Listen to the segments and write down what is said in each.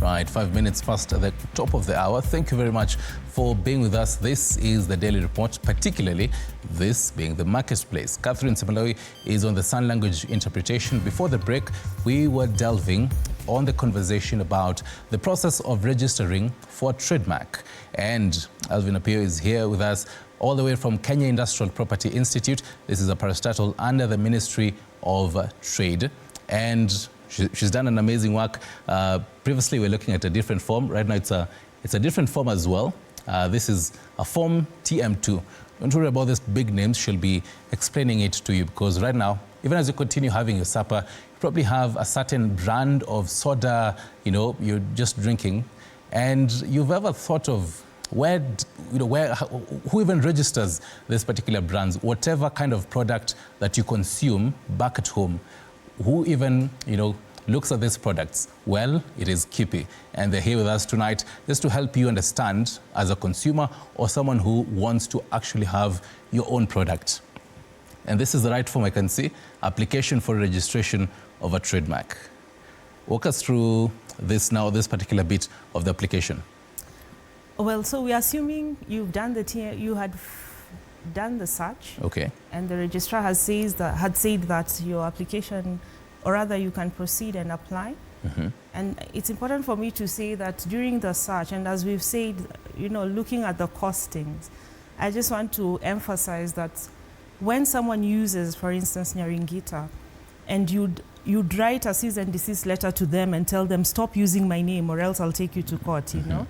Right, 5 minutes past the top of the hour. Thank you very much for being with us. This is the Daily Report, particularly this being the marketplace. Catherine Semalawi is on the sign language interpretation. Before the break, we were delving on the conversation about the process of registering for trademark. And Elvine Apiyo is here with us all the way from Kenya Industrial Property Institute. This is a parastatal under the Ministry of Trade. And she's done an amazing work. Previously, we were looking at a different form. Right now, it's a different form as well. This is a form TM2. Don't worry about these big names. She'll be explaining it to you because right now, even as you continue having your supper, you probably have a certain brand of soda, you're just drinking, and you've ever thought of who even registers this particular brands, whatever kind of product that you consume back at home. Who even, looks at these products? Well, it is KIPI. And they're here with us tonight just to help you understand as a consumer or someone who wants to actually have your own product. And this is the right form I can see, application for registration of a trademark. Walk us through this now, this particular bit of the application. Well, so we're assuming you had done the search. Okay. And the registrar had said that your application, or rather you can proceed and apply. Mm-hmm. And it's important for me to say that during the search, and as we've said, looking at the costings, I just want to emphasize that when someone uses, for instance, Nyaringita, and you'd write a cease and desist letter to them and tell them, stop using my name or else I'll take you to court, Mm-hmm.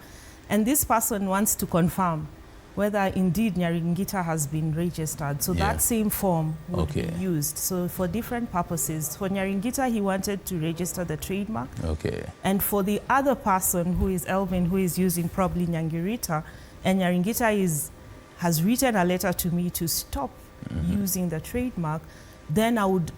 And this person wants to confirm whether indeed Nyaringita has been registered. So that same form would be used. So for different purposes. For Nyaringita, he wanted to register the trademark. Okay. And for the other person, who is Elvin, who is using probably Nyangirita, and Nyaringita has written a letter to me to stop using the trademark, then I would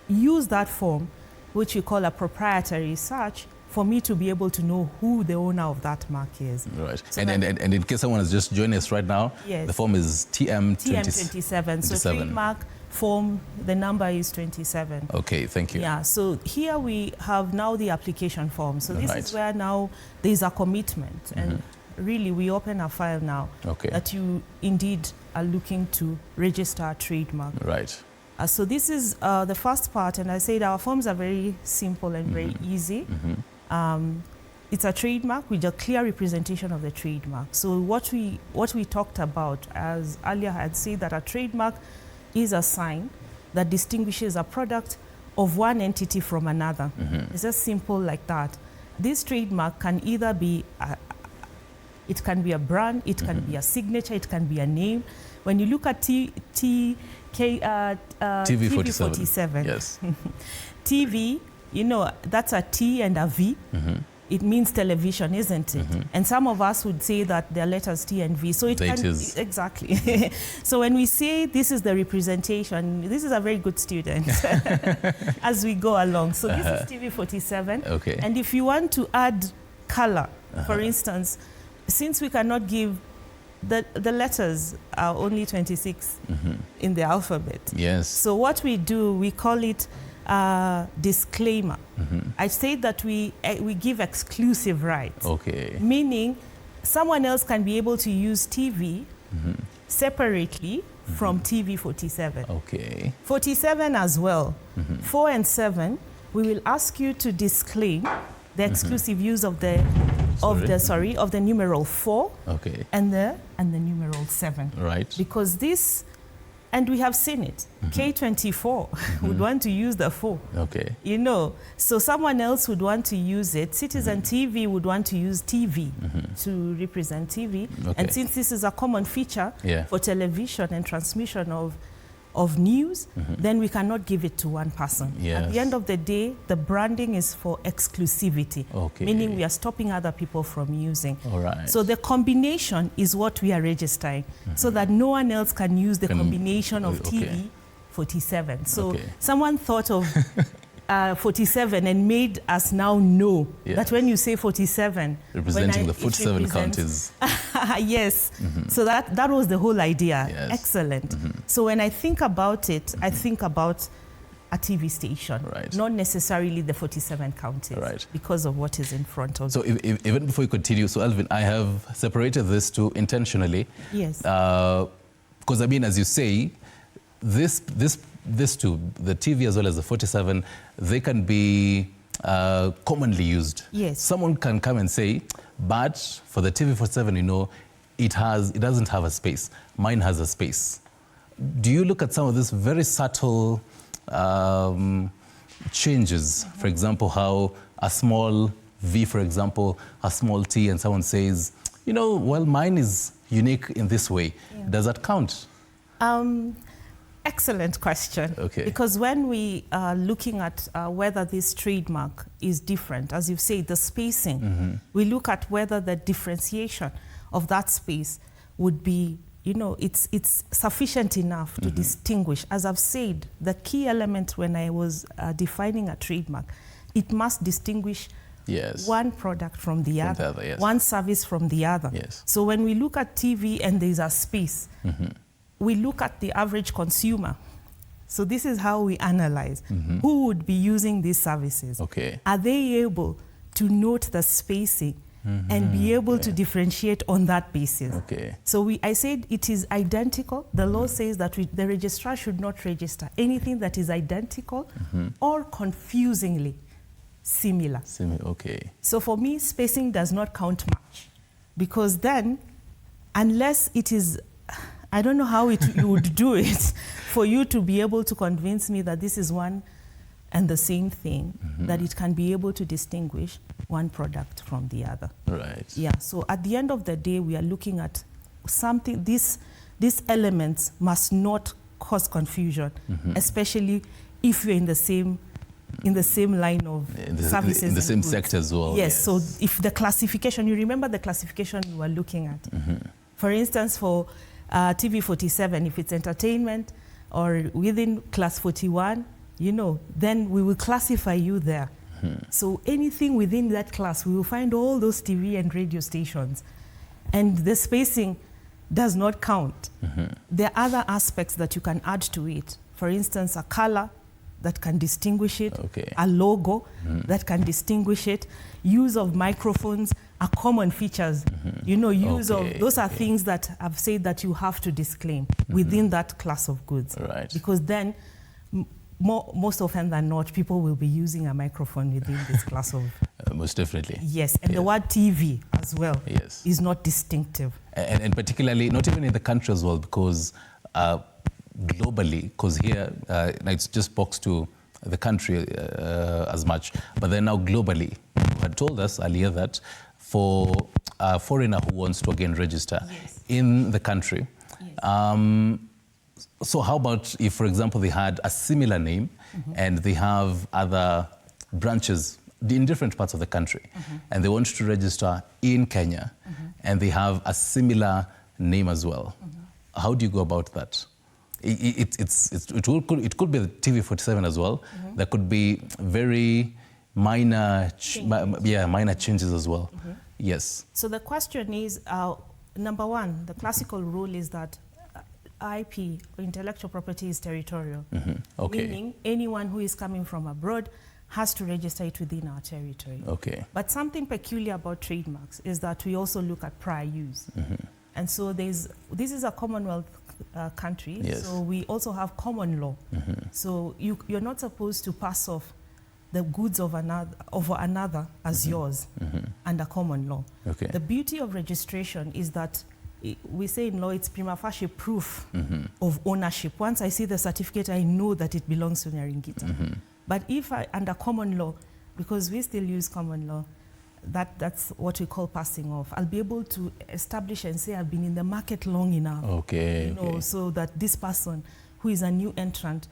use that form, which we call a proprietary search, for me to be able to know who the owner of that mark is. Right. So and in case someone has just joined us right now, yes, the form is TM27. So trademark form, the number is 27. Okay, thank you. Yeah, so here we have now the application form. So this is where now there's a commitment. And really, we open a file now that you indeed are looking to register a trademark. Right. So this is the first part, and I said our forms are very simple and very easy. It's a trademark with a clear representation of the trademark. So what we talked about, as earlier I had said, that a trademark is a sign that distinguishes a product of one entity from another. It's just simple like that. This trademark can either be it can be a brand, it can be a signature, it can be a name. When you look at TV47, yes. TV, that's a T and a V. It means television, isn't it? And some of us would say that they're letters T and V. So it can, exactly. So when we say this is the representation, this is a very good student as we go along. So this is TV47. Okay. And if you want to add color, for instance, since we cannot give the letters are only 26 in the alphabet. Yes. So what we do, we call it disclaimer. I say that we give exclusive rights. Okay. Meaning someone else can be able to use TV separately from TV47. Okay. 47 as well. 4 and 7, we will ask you to disclaim the exclusive use of the numeral 4 and the numeral 7. Right. Because this, and we have seen it, K24 would want to use the 4. Okay. So someone else would want to use it. Citizen TV would want to use TV to represent TV. And since this is a common feature for television and transmission of news, then we cannot give it to one person. Yes. At the end of the day, the branding is for exclusivity, meaning we are stopping other people from using. All right. So the combination is what we are registering, so that no one else can use the combination of TV 47. So someone thought of 47 and made us now know that when you say 47, representing the 47 count is yes. So that was the whole idea. Yes. Excellent. So when I think about it, I think about a TV station, Right. not necessarily the 47 counties, Right. because of what is in front of So even before you continue, so Elvine, I have separated this two intentionally. Yes. Because I mean, as you say, this two, the TV as well as the 47, they can be commonly used. Yes. Someone can come and say, but for the TV 47, you know, it doesn't have a space. Mine has a space. Do you look at some of these very subtle changes? For example, how a small V, for example, a small T, and someone says, you know, well, mine is unique in this way. Yeah. Does that count? Excellent question. Okay. Because when we are looking at whether this trademark is different, as you say, the spacing, we look at whether the differentiation of that space would be, you know, it's sufficient enough to distinguish. As I've said, the key element when I was defining a trademark, it must distinguish one product from the other, yes. one service from the other. Yes. So when we look at TV and there's a space, we look at the average consumer. So this is how we analyze who would be using these services. Okay. Are they able to note the spacing and be able to differentiate on that basis? Okay. So I said it is identical. The law says that the registrar should not register anything that is identical or confusingly similar. Okay. So for me, spacing does not count much, because then, unless it is, I don't know how you would do it for you to be able to convince me that this is one and the same thing, that it can be able to distinguish one product from the other. Right. Yeah, so at the end of the day, we are looking at something, these elements must not cause confusion, especially if you're in the same line of services. In the same goods. sector as well. Yes, so if the classification, you remember the classification we were looking at. For instance, for TV 47, if it's entertainment or within class 41, you know, then we will classify you there. So anything within that class, we will find all those TV and radio stations. And the spacing does not count. There are other aspects that you can add to it. For instance, a color that can distinguish it, a logo that can distinguish it, use of microphones are common features. You know, use of, those are things that I've said that you have to disclaim within that class of goods. Right. Because then, most often than not, people will be using a microphone within this class of... most definitely. Yes, and the word TV as well is not distinctive. And particularly, not even in the country as well, because globally, because here it just box to the country as much, but then now globally, you had told us earlier that for a foreigner who wants to again register in the country, so how about if, for example, they had a similar name and they have other branches in different parts of the country and they want to register in Kenya and they have a similar name as well? How do you go about that? It could be the TV 47 as well. There could be very minor changes as well. Yes. So the question is, number one, the classical rule is that IP, intellectual property, is territorial. Meaning anyone who is coming from abroad has to register it within our territory. But something peculiar about trademarks is that we also look at prior use. And so this is a Commonwealth country, so we also have common law. So you're not supposed to pass off the goods of another as yours under common law. The beauty of registration is that we say in law it's prima facie proof of ownership. Once I see the certificate, I know that it belongs to Nyaringita. But if under common law, because we still use common law, that's what we call passing off. I'll be able to establish and say I've been in the market long enough, so that this person who is a new entrant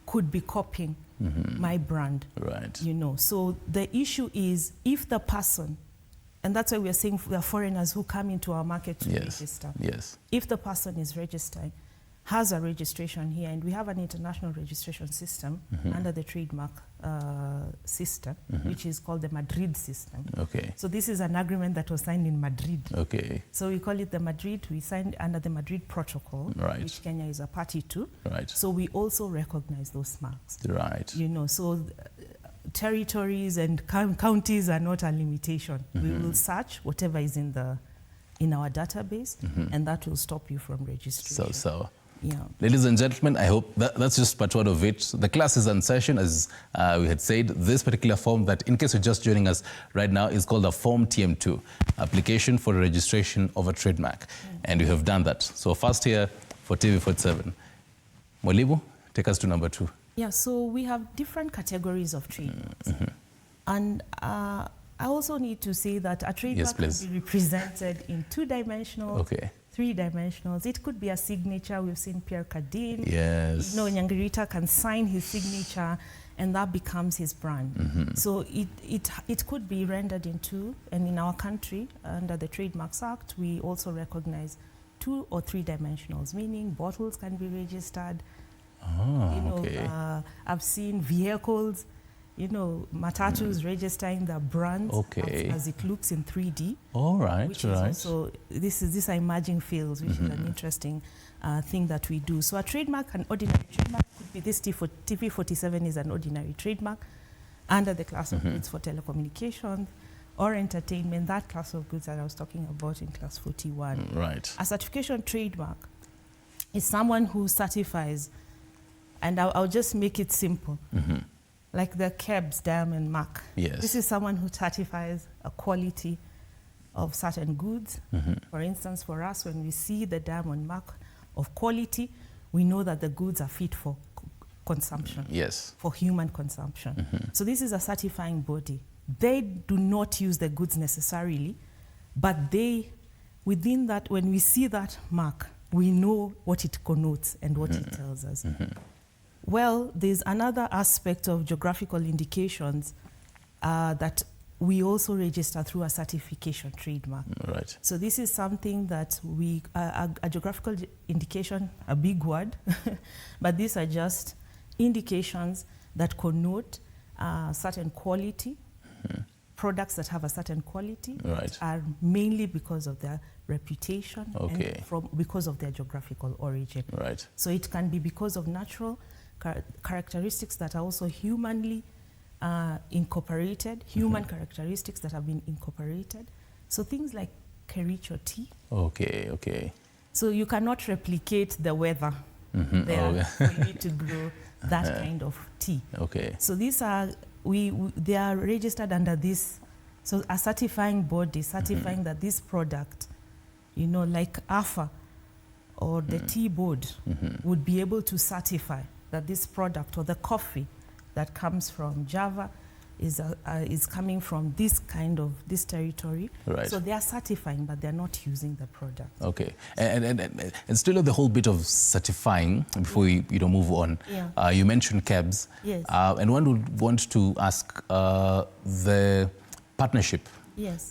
could be copying my brand. You know, so the issue is if the person, and that's why we are saying we are foreigners who come into our market to register. If the person is registering, has a registration here, and we have an international registration system under the trademark system, which is called the Madrid system. Okay. So this is an agreement that was signed in Madrid. Okay. So we call it the Madrid. We signed under the Madrid Protocol, Right. which Kenya is a party to. Right. So we also recognize those marks. Right. You know, so territories and counties are not a limitation. We will search whatever is in our database, and that will stop you from registration. So. Yeah. Ladies and gentlemen, I hope that's just part one of it. The class is in session, as we had said. This particular form that, in case you're just joining us right now, is called a Form TM2, Application for Registration of a Trademark. And we have done that. So first here for TV47. Mwalimu, take us to number 2. Yeah, so we have different categories of trademarks. And I also need to say that a trademark can be represented in 2-dimensional, 3-dimensionals. It could be a signature. We've seen Pierre Cardin. Yes. You know, Nyangirita can sign his signature, and that becomes his brand. So it could be rendered in 2, and in our country, under the Trademarks Act, we also recognize 2 or 3-dimensionals, meaning bottles can be registered. You know, I've seen vehicles, you know, matatus registering the brands as it looks in 3D. All right, which is also, these are emerging fields, which is an interesting thing that we do. So a trademark, an ordinary trademark, could be this TV47 is an ordinary trademark under the class of goods for telecommunications or entertainment, that class of goods that I was talking about in class 41. Right. A certification trademark is someone who certifies, and I'll just make it simple. Like the KEBS diamond mark. Yes. This is someone who certifies a quality of certain goods. For instance, for us, when we see the diamond mark of quality, we know that the goods are fit for consumption. Yes. For human consumption. So this is a certifying body. They do not use the goods necessarily, but they, within that, when we see that mark, we know what it connotes and what it tells us. Well, there's another aspect of geographical indications that we also register through a certification trademark. Right. So this is something that we, a geographical indication, a big word, but these are just indications that connote certain quality, products that have a certain quality, are mainly because of their reputation and because of their geographical origin. Right. So it can be because of natural characteristics that are also humanly incorporated, human characteristics that have been incorporated. So things like Kericho tea. So you cannot replicate the weather there for you to grow that kind of tea. So these are, they are registered under this, so a certifying body certifying that this product, you know, like AFA or the tea board would be able to certify that this product or the coffee that comes from Java is coming from this territory. Right. So they are certifying, but they're not using the product. And still on the whole bit of certifying, before we move on, you mentioned KEBS. Yes. And one would want to ask the partnership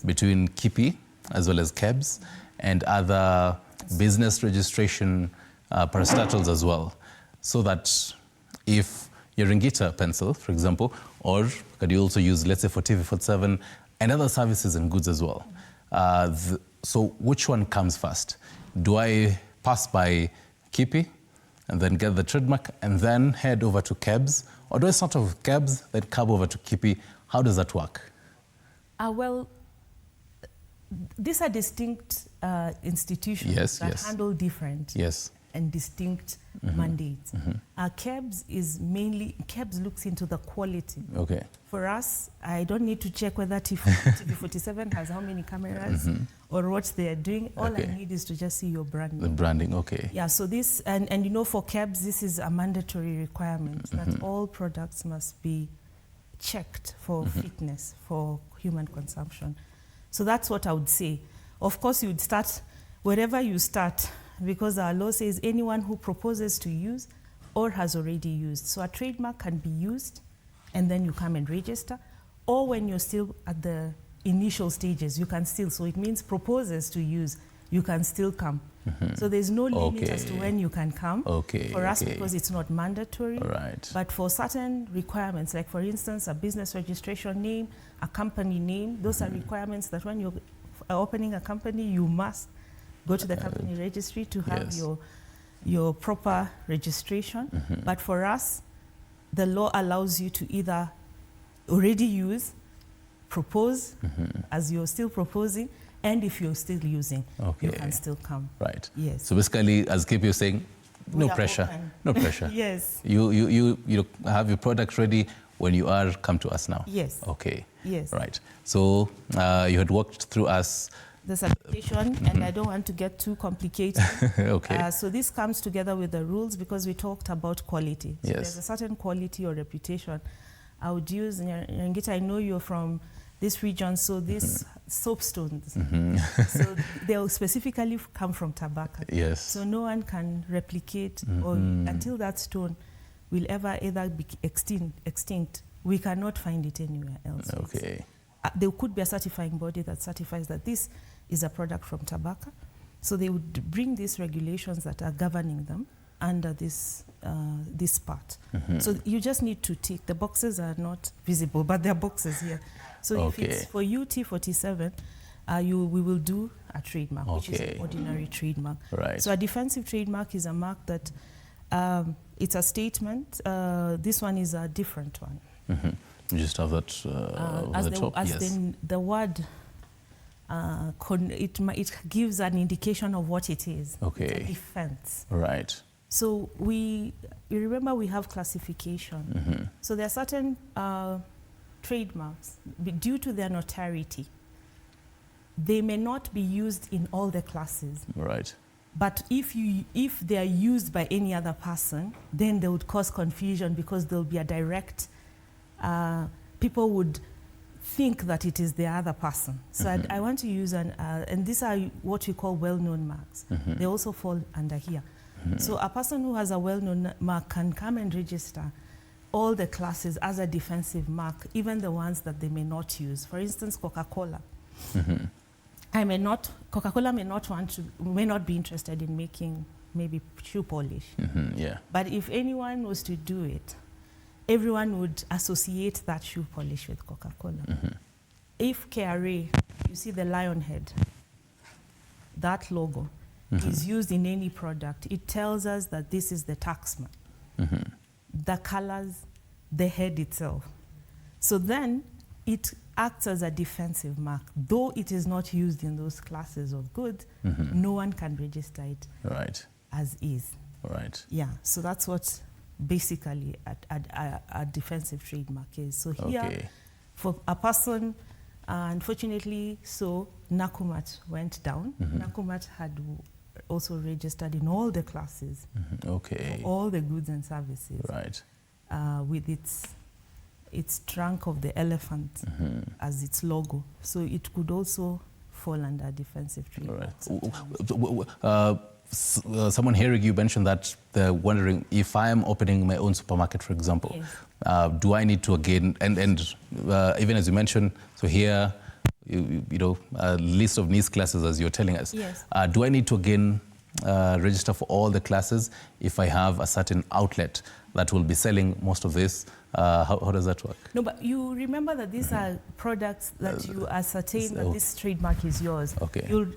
between KIPI as well as KEBS and other business registration parastatals as well. So that if your Ringita pencil, for example, or could you also use, let's say, for TV47 and other services and goods as well. So which one comes first? Do I pass by KIPI and then get the trademark and then head over to KEBS? Or do I start off with KEBS, then come over to KIPI? How does that work? Well, these are distinct institutions that handle different and distinct mandates. KEBS is mainly, KEBS looks into the quality. For us, I don't need to check whether TV47 has how many cameras or what they are doing. All I need is to just see your branding. The branding, Yeah, so this, and you know, for KEBS, this is a mandatory requirement that all products must be checked for fitness for human consumption. So that's what I would say. Of course, you would start wherever you start, because our law says anyone who proposes to use or has already used. So a trademark can be used and then you come and register, or when you're still at the initial stages, you can still, so it means proposes to use, you can still come. So there's no limit as to when you can come. For us, because it's not mandatory. But for certain requirements, like for instance, a business registration name, a company name, those are requirements that when you're opening a company, you must go to the company registry to have your proper registration. But for us, the law allows you to either already use, propose, as you're still proposing, and if you're still using, you can still come. Yes. So basically, as KIPI was saying, no pressure. Open. No pressure. Yes. You have your product ready when you are, come to us now. Yes. Okay. Yes. Right. So you had walked through us the certification, and I don't want to get too complicated. So this comes together with the rules because we talked about quality. So there's a certain quality or reputation. I would use, Nyangita, I know you're from this region, so these soapstones, so they'll specifically come from tobacco. So no one can replicate or until that stone will ever either be extinct. We cannot find it anywhere else. There could be a certifying body that certifies that this is a product from tobacco. So they would bring these regulations that are governing them under this this part. So you just need to tick. The boxes are not visible, but there are boxes here. So if it's for UT47, we will do a trademark, which is an ordinary trademark. So a defensive trademark is a mark that it's a statement. This one is a different one. You just have that as the top. The word, it gives an indication of what it is. It's a defense. So you remember we have classification. So there are certain trademarks, due to their notoriety, they may not be used in all the classes. But if they are used by any other person, then they would cause confusion because there'll be a direct, people would think that it is the other person. So I want to use and these are what we call well-known marks. They also fall under here. So a person who has a well-known mark can come and register all the classes as a defensive mark, even the ones that they may not use. For instance, Coca-Cola. Coca-Cola may not be interested in making maybe shoe polish. But if anyone was to do it, everyone would associate that shoe polish with Coca-Cola. If KRA, you see the lion head, that logo is used in any product, it tells us that this is the taxman. The colors, the head itself. So then it acts as a defensive mark. Though it is not used in those classes of goods, no one can register it as is. So that's what basically a defensive trademark is. So here, for a person, unfortunately, Nakumat went down. Nakumat had also registered in all the classes, all the goods and services, with its trunk of the elephant as its logo. So it could also fall under defensive trademark. Someone hearing you mention that they're wondering if I am opening my own supermarket, for example, do I need to again, and even as you mentioned, so here, you know, a list of niche classes as you're telling us. Do I need to again register for all the classes if I have a certain outlet that will be selling most of this? How does that work? No, but you remember that these are products that you ascertain that this trademark is yours.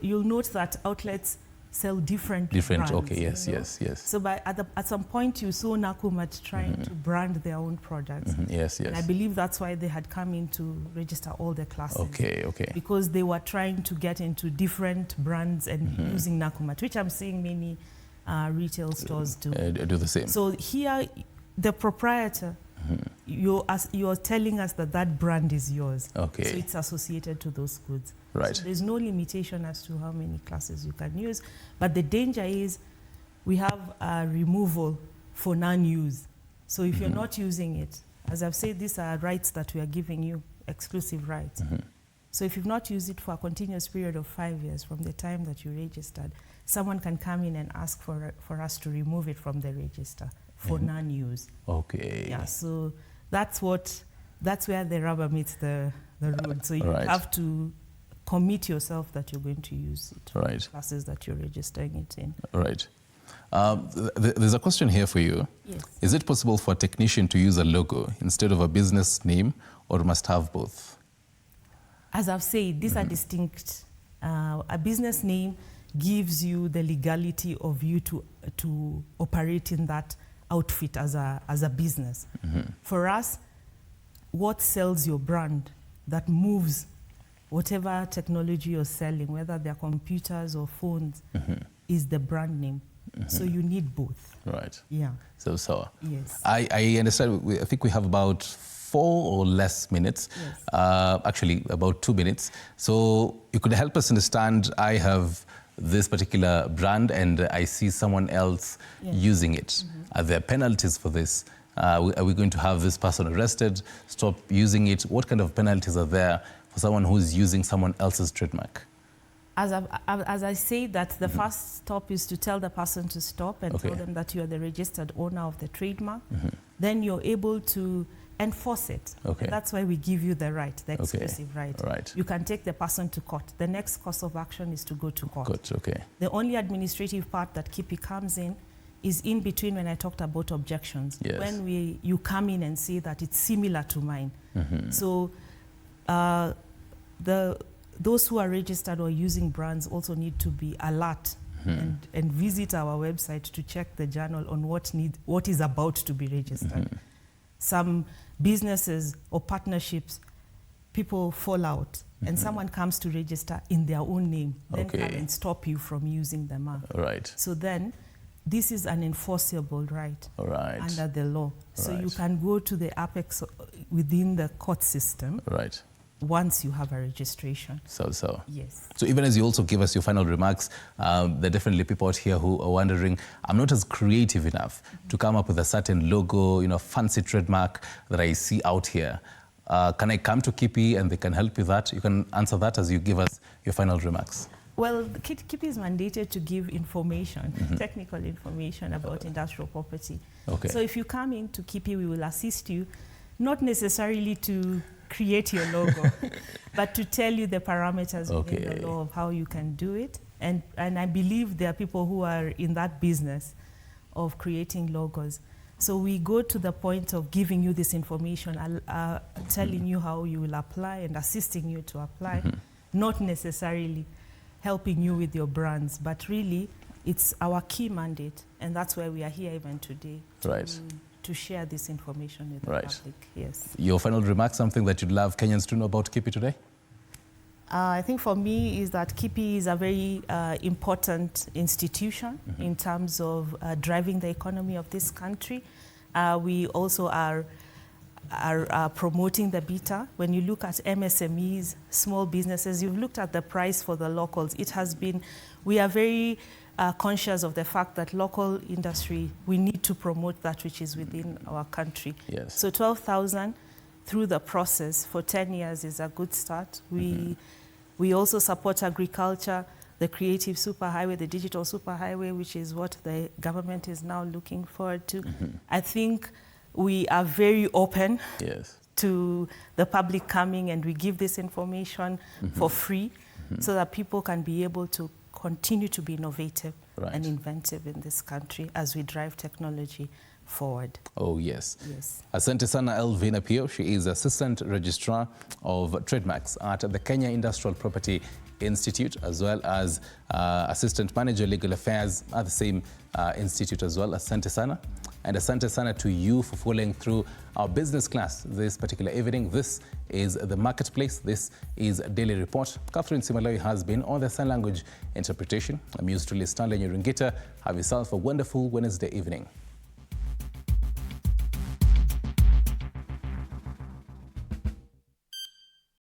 You'll note that outlets sell different brands. Yes. So at some point you saw Nakumat trying to brand their own products. And I believe that's why they had come in to register all the classes. Because they were trying to get into different brands and using Nakumat, which I'm seeing many retail stores do. Do the same. So here, the proprietor, you're telling us that brand is yours. So it's associated to those goods. So there's no limitation as to how many classes you can use. But the danger is we have a removal for non-use. So if you're not using it, as I've said, these are rights that we are giving you, exclusive rights. So if you've not used it for a continuous period of 5 years from the time that you registered, someone can come in and ask for us to remove it from the register for non-use. So that's where the rubber meets the road. So you have to commit yourself that you're going to use it. Right. Classes that you're registering it in. Right. There's a question here for you. Yes. Is it possible for a technician to use a logo instead of a business name, or must have both? As I've said, these are distinct. A business name gives you the legality of you to operate in that outfit as a business. For us, what sells your brand, that moves whatever technology you're selling, whether they're computers or phones, is the brand name. So you need both. Right. Yeah. So. Yes. I understand. I think we have about 4 or less minutes. Yes. Actually, about 2 minutes. So you could help us understand. I have this particular brand, and I see someone else using it. Are there penalties for this? Are we going to have this person arrested, stop using it? What kind of penalties are there for someone who's using someone else's trademark? As I say that the first stop is to tell the person to stop and tell them that you are the registered owner of the trademark. Then you're able to enforce it. Okay. And that's why we give you the right, the exclusive right. Right. You can take the person to court. The next course of action is to go to court. Okay. The only administrative part that KIPI comes in is in between when I talked about objections. Yes. When you come in and say that it's similar to mine. So those who are registered or using brands also need to be alert and visit our website to check the journal on what is about to be registered. Some businesses or partnerships, people fall out and someone comes to register in their own name, then come and stop you from using the mark. Right. So then this is an enforceable right under the law. So you can go to the apex within the court system. Right. Once you have a registration. So. Yes. So even as you also give us your final remarks, there are definitely people out here who are wondering, I'm not as creative enough to come up with a certain logo, fancy trademark that I see out here. Can I come to KIPI and they can help with that? You can answer that as you give us your final remarks. Well, KIPI is mandated to give information, technical information about industrial property. Okay. So if you come into KIPI, we will assist you, not necessarily to create your logo, but to tell you the parameters within the law of how you can do it. And I believe there are people who are in that business of creating logos. So we go to the point of giving you this information, telling you how you will apply and assisting you to apply, not necessarily helping you with your brands, but really it's our key mandate, and that's why we are here even today. To share this information with the public. Yes. Your final remarks, something that you'd love Kenyans to know about KIPI today? I think for me is that KIPI is a very important institution in terms of driving the economy of this country. We also are promoting the beta. When you look at MSMEs, small businesses, you've looked at the price for the locals. We are very conscious of the fact that local industry, we need to promote that which is within our country. Yes. So 12,000 through the process for 10 years is a good start. We also support agriculture, the creative superhighway, the digital superhighway, which is what the government is now looking forward to. I think we are very open to the public coming, and we give this information for free so that people can be able to continue to be innovative and inventive in this country as we drive technology forward. Oh, yes. Yes. Asante sana Elvine Apiyo. She is Assistant Registrar of Trademarks at the Kenya Industrial Property Institute, as well as Assistant Manager Legal Affairs at the same institute as well. Asante sana. And asante sana to you for following through our business class this particular evening. This is The Marketplace. This is Daily Report. Catherine Simalawi has been on the sign language interpretation. I'm used to Stanley Nyurungita. Have yourself a wonderful Wednesday evening.